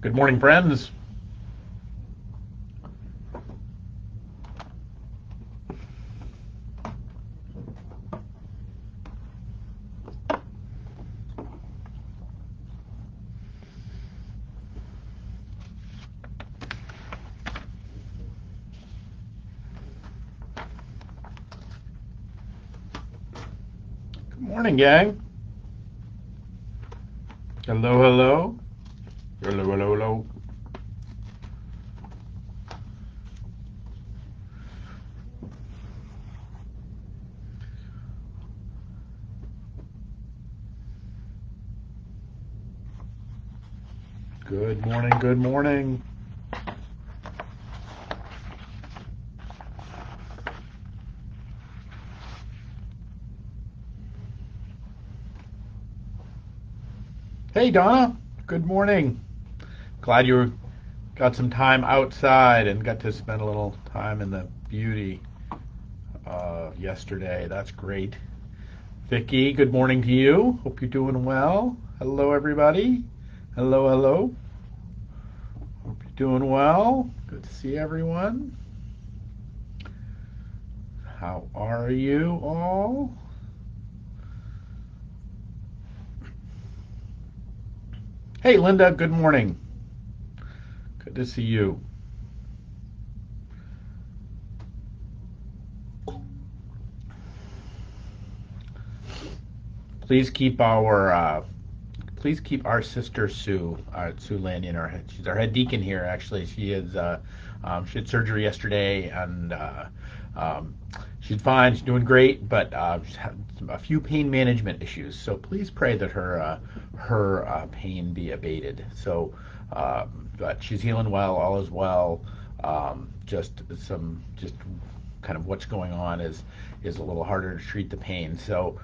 Good morning, friends. Good morning, gang. Hello, hello. Hello, hello, hello. Good morning, good morning. Hey, Donna. Good morning. Glad you got some time outside and got to spend a little time in the beauty of yesterday. That's great. Vicky, good morning to you. Hope you're doing well. Hello, everybody. Hello, hello. Hope you're doing well. Good to see everyone. How are you all? Hey, Linda, good morning. Good to see you. Please keep our sister Sue, Sue Lanyon, she's our head deacon here. Actually, she had surgery yesterday, and she's fine. She's doing great, but she's had a few pain management issues. So please pray that her pain be abated. So, but she's healing well. All is well. Just kind of what's going on is a little harder to treat the pain. So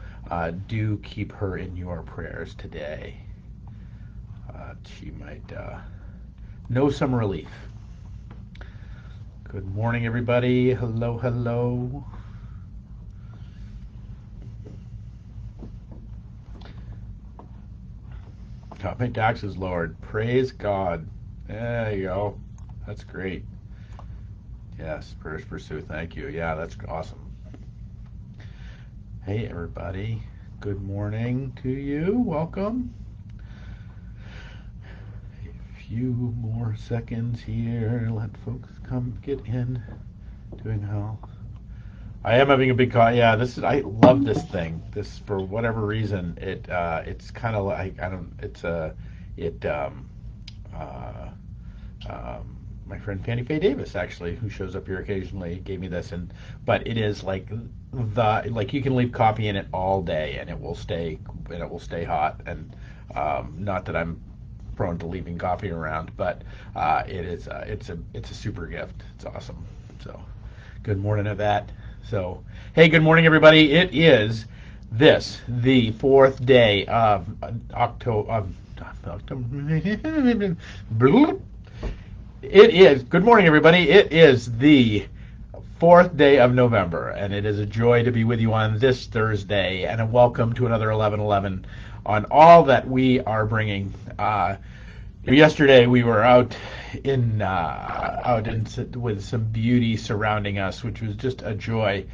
do keep her in your prayers today. She might know some relief. Good morning, everybody. Hello, hello. Got my taxes lowered. Praise God. There you go. That's great. Yes, prayers for Sue. Thank you. Yeah, that's awesome. Hey, everybody. Good morning to you. Welcome. A few more seconds here. Let folks come get in. Doing well. I am having a big call. Yeah, I love this thing. This, for whatever reason, it's kind of like, I don't. It's it uh, my friend Fanny Faye Davis, actually, who shows up here occasionally, gave me this, but it is like you can leave coffee in it all day and it will stay hot. And not that I'm prone to leaving coffee around, but it's a super gift. It's awesome. So good morning, Yvette. So hey, good morning, everybody. It is the fourth day of October. Good morning, everybody. It is the fourth day of November, and it is a joy to be with you on this Thursday, and a welcome to another 11:11 on all that we are bringing. Yesterday we were out with some beauty surrounding us, which was just a joy,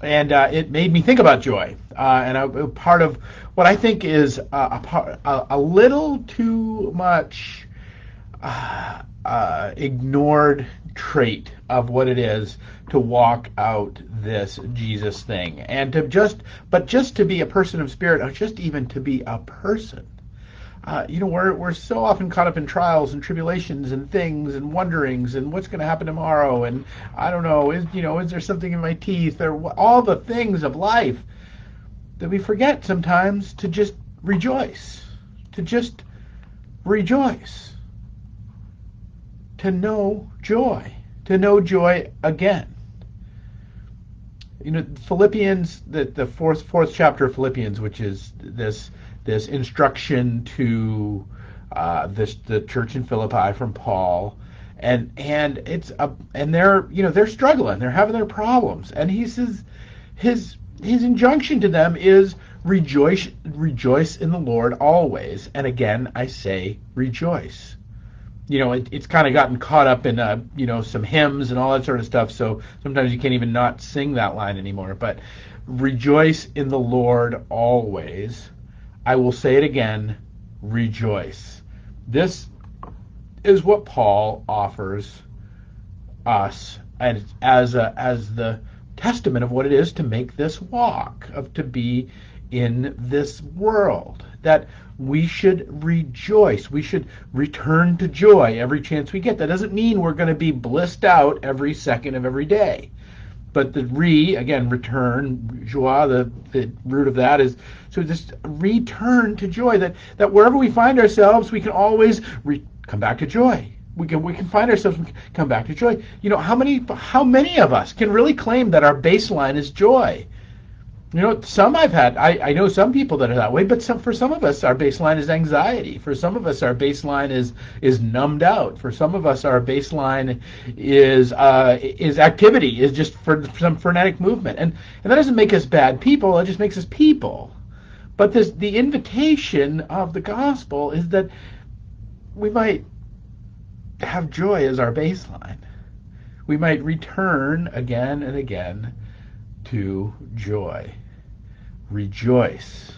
and it made me think about joy. And part of what I think is a little too much ignored trait of what it is to walk out this Jesus thing, and just to be a person of spirit, or just even to be a person. We're so often caught up in trials and tribulations and things and wonderings and what's going to happen tomorrow, and I don't know, is there something in my teeth, or all the things of life, that we forget sometimes to just rejoice, to just rejoice, to know joy again. Philippians, the fourth chapter of Philippians, which is this instruction to the church in Philippi from Paul, and they're struggling, they're having their problems, and he says his injunction to them is rejoice in the Lord always, and again I say rejoice. it's kind of gotten caught up in some hymns and all that sort of stuff. So sometimes you can't even not sing that line anymore. But rejoice in the Lord always. I will say it again, rejoice. This is what Paul offers us as the testament of what it is to make this walk, of to be in this world, that we should rejoice. We should return to joy every chance we get. That doesn't mean we're going to be blissed out every second of every day. But the return, joie, the root of that is, so just return to joy, that wherever we find ourselves, we can always come back to joy. We can find ourselves, we can come back to joy. How many of us can really claim that our baseline is joy? Some I know some people that are that way, but for some of us, our baseline is anxiety. For some of us, our baseline is numbed out. For some of us, our baseline is activity, is just for some frenetic movement. And that doesn't make us bad people, it just makes us people. But the invitation of the gospel is that we might have joy as our baseline. We might return again and again to joy. Rejoice.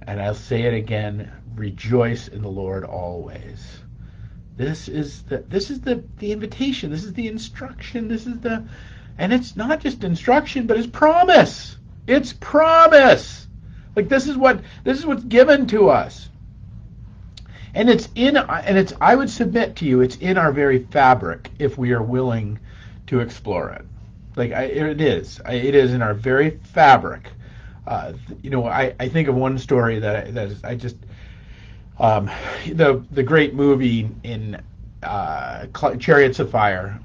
And I'll say it again, rejoice in the Lord always. This is the invitation, this is the instruction, and it's not just instruction, but it's promise. It's promise. Like this is what's given to us. And I would submit to you, it's in our very fabric if we are willing to explore it. It is in our very fabric. I think of one story the great movie in Chariots of Fire.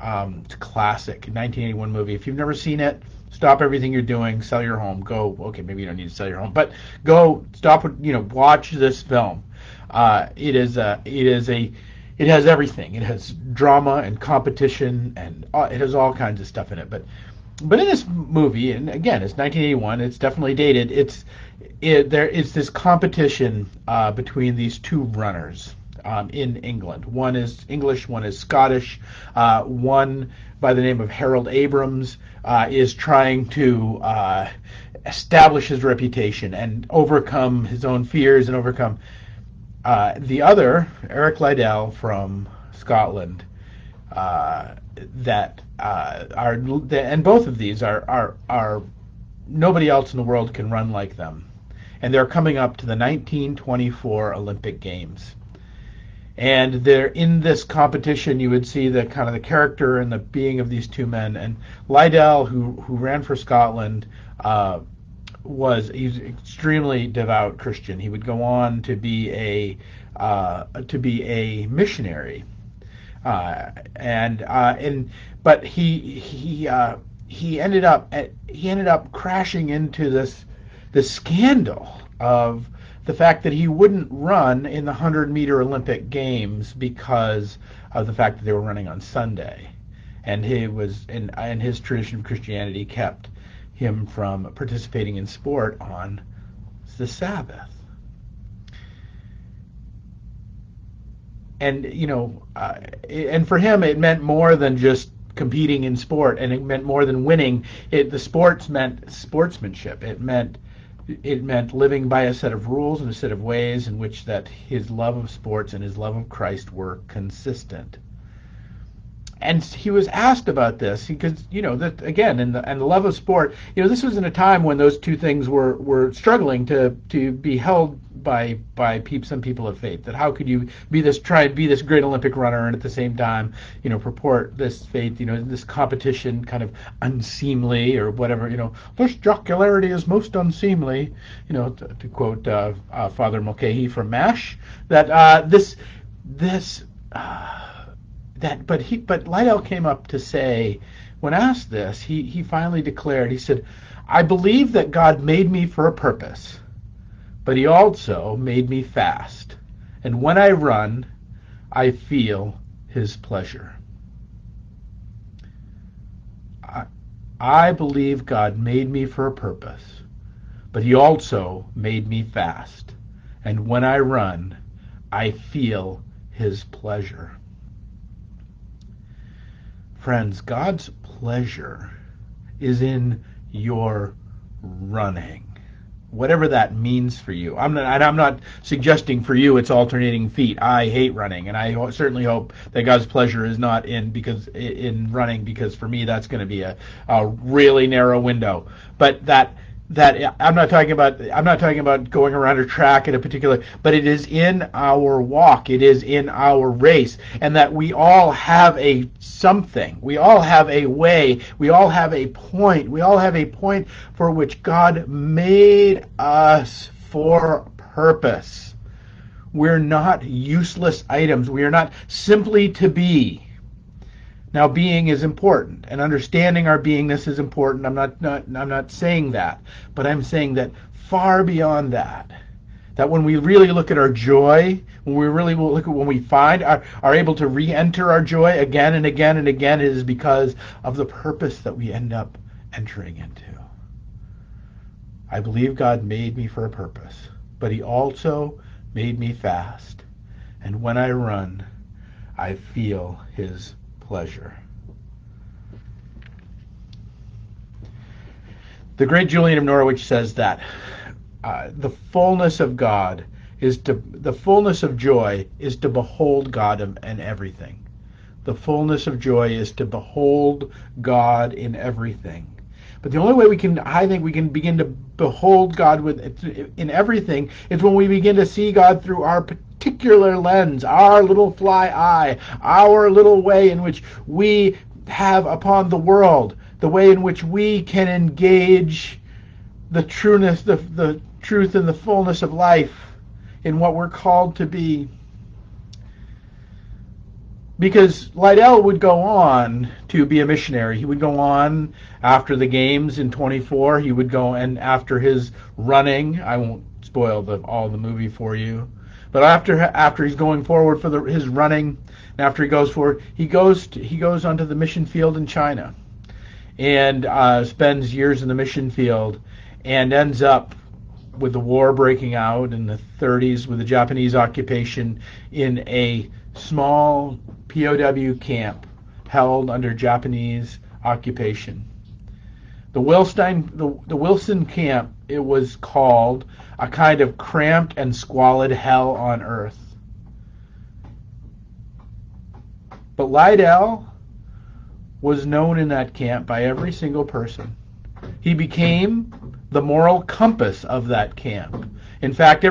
It's a classic 1981 movie. If you've never seen it, stop everything you're doing, sell your home, go. Okay, maybe you don't need to sell your home, but go stop. Watch this film. It has everything. It has drama and competition, and it has all kinds of stuff in it. But in this movie, and again, it's 1981. It's definitely dated. It's this competition between these two runners in England. One is English, one is Scottish. One by the name of Harold Abrams is trying to establish his reputation and overcome his own fears and overcome. The other, Eric Liddell from Scotland, and both of these are nobody else in the world can run like them, and they're coming up to the 1924 Olympic Games, and they're in this competition. You would see the kind of the character and the being of these two men, and Liddell, who ran for Scotland, he's extremely devout Christian. He would go on to be a missionary, but he ended up crashing into this scandal of the fact that he wouldn't run in the 100-meter Olympic Games because of the fact that they were running on Sunday, and his tradition of Christianity kept him from participating in sport on the Sabbath. And and for him it meant more than just competing in sport, and it meant more than winning. The sports meant sportsmanship. It meant living by a set of rules and a set of ways in which that his love of sports and his love of Christ were consistent. And he was asked about this because, that again, and the love of sport, this was in a time when those two things were struggling to be held by some people of faith. That how could you try and be this great Olympic runner and at the same time, purport this faith, this competition kind of unseemly or whatever, this jocularity is most unseemly, to quote Father Mulcahy from MASH, but Liddell came up to say, when asked this, he finally declared, he said, I believe that God made me for a purpose, but he also made me fast. And when I run, I feel his pleasure. I believe God made me for a purpose, but he also made me fast. And when I run, I feel his pleasure. Friends, God's pleasure is in your running, whatever that means for you. I'm not suggesting for you it's alternating feet. I hate running, and I certainly hope that God's pleasure is not in running, because for me that's going to be a really narrow window. But that I'm not talking about going around a track at a particular, but it is in our walk, it is in our race, and that we all have a something, we all have a way, we all have a point for which God made us for purpose. We're not useless items. We are not simply to be. Now, being is important, and understanding our beingness is important. I'm not saying that, but I'm saying that far beyond that, that when we really look at our joy, when we really look at when we find are able to re-enter our joy again and again and again, it is because of the purpose that we end up entering into. I believe God made me for a purpose, but He also made me fast, and when I run, I feel His pleasure. The great Julian of Norwich says that the fullness of God the fullness of joy is to behold God in everything. The fullness of joy is to behold God in everything. But the only way I think we can begin to behold God in everything is when we begin to see God through our particular lens, our little fly eye, our little way in which we have upon the world, the way in which we can engage the trueness, the truth and the fullness of life in what we're called to be. Because Lydell would go on to be a missionary. He would go on after the games in 24. He would go, and after his running, I won't spoil all the movie for you, but after he's going forward for his running, and after he goes forward, he goes onto the mission field in China, and spends years in the mission field, and ends up with the war breaking out in the 30s with the Japanese occupation in a small POW camp held under Japanese occupation. The Wilson camp, it was called a kind of cramped and squalid hell on earth. But Lydell was known in that camp by every single person. He became the moral compass of that camp. In fact, he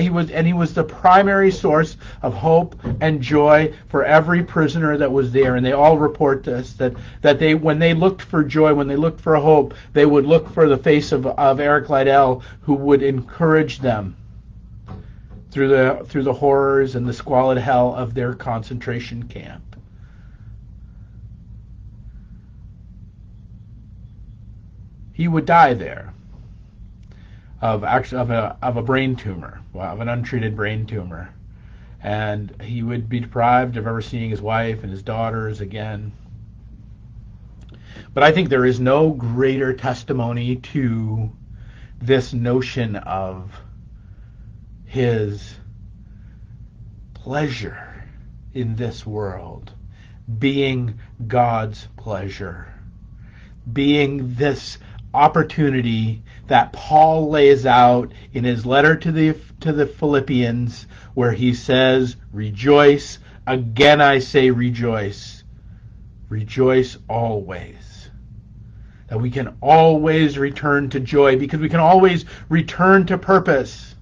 was the primary source of hope and joy for every prisoner that was there. And they all report to us that they, when they looked for joy, when they looked for hope, they would look for the face of Eric Lydell, who would encourage them through the horrors and the squalid hell of their concentration camp. He would die there of a brain tumor, of an untreated brain tumor, and he would be deprived of ever seeing his wife and his daughters again. But I think there is no greater testimony to this notion of his pleasure in this world being God's pleasure, being this opportunity that Paul lays out in his letter to the Philippians, where he says, rejoice, again I say rejoice, rejoice always. That we can always return to joy, because we can always return to purpose.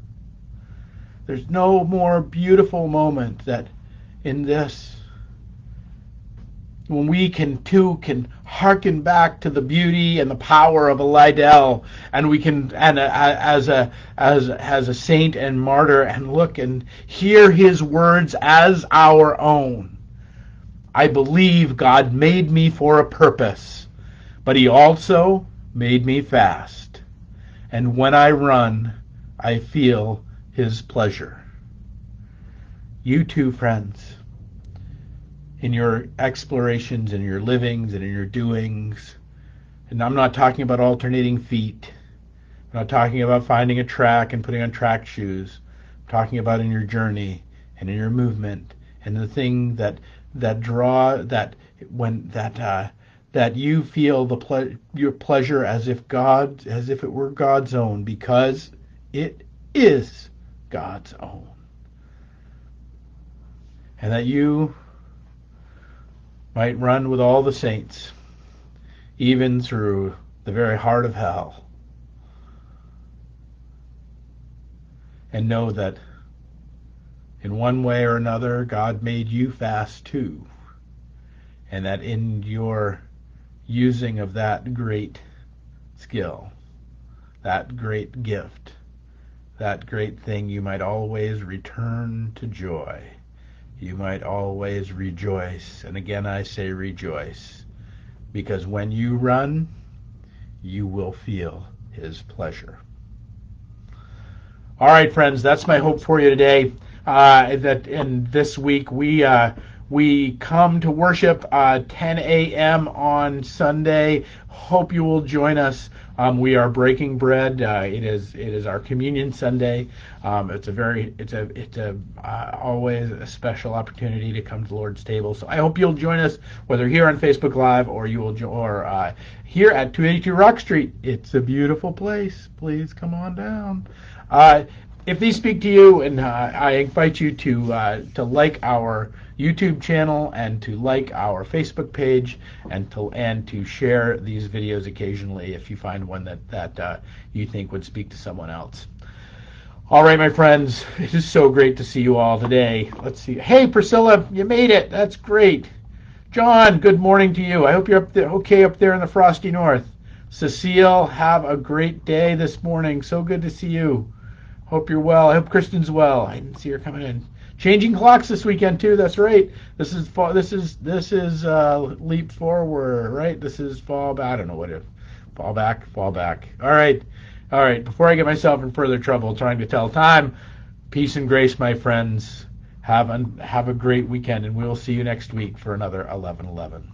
There's no more beautiful moment that in this, when we can hearken back to the beauty and the power of a Lydell, and we can, and as a saint and martyr, and look and hear his words as our own. I believe God made me for a purpose, but He also made me fast. And when I run, I feel His pleasure. You too, friends, in your explorations, in your livings, and in your doings. And I'm not talking about alternating feet. I'm not talking about finding a track and putting on track shoes. I'm talking about in your journey and in your movement, and the thing that that you feel your pleasure as if it were God's own, because it is God's own. And that you might run with all the saints, even through the very heart of hell, and know that in one way or another God made you fast too, and that in your using of that great skill, that great gift, that great thing, you might always return to joy. You might always rejoice. And again, I say rejoice, because when you run, you will feel his pleasure. All right, friends, that's my hope for you today. That in this week we come to worship 10 a.m. on Sunday. Hope you will join us. We are breaking bread. It is our communion Sunday. It's always a special opportunity to come to the Lord's table. So I hope you'll join us, whether here on Facebook Live or here at 282 Rock Street. It's a beautiful place. Please come on down. If these speak to you, and I invite you to like our YouTube channel and to like our Facebook page, and to share these videos occasionally if you find one that you think would speak to someone else. All right, my friends, it is so great to see you all today. Let's see. Hey, Priscilla, you made it. That's great. John, good morning to you. I hope you're okay up there in the frosty north. Cecile, have a great day this morning. So good to see you. Hope you're well. I hope Kristen's well. I didn't see her coming in. Changing clocks this weekend too. That's right. This is leap forward, right? This is fall back. I don't know what it. Fall back. All right. Before I get myself in further trouble trying to tell time, peace and grace, my friends. Have a great weekend, and we will see you next week for another 11:11.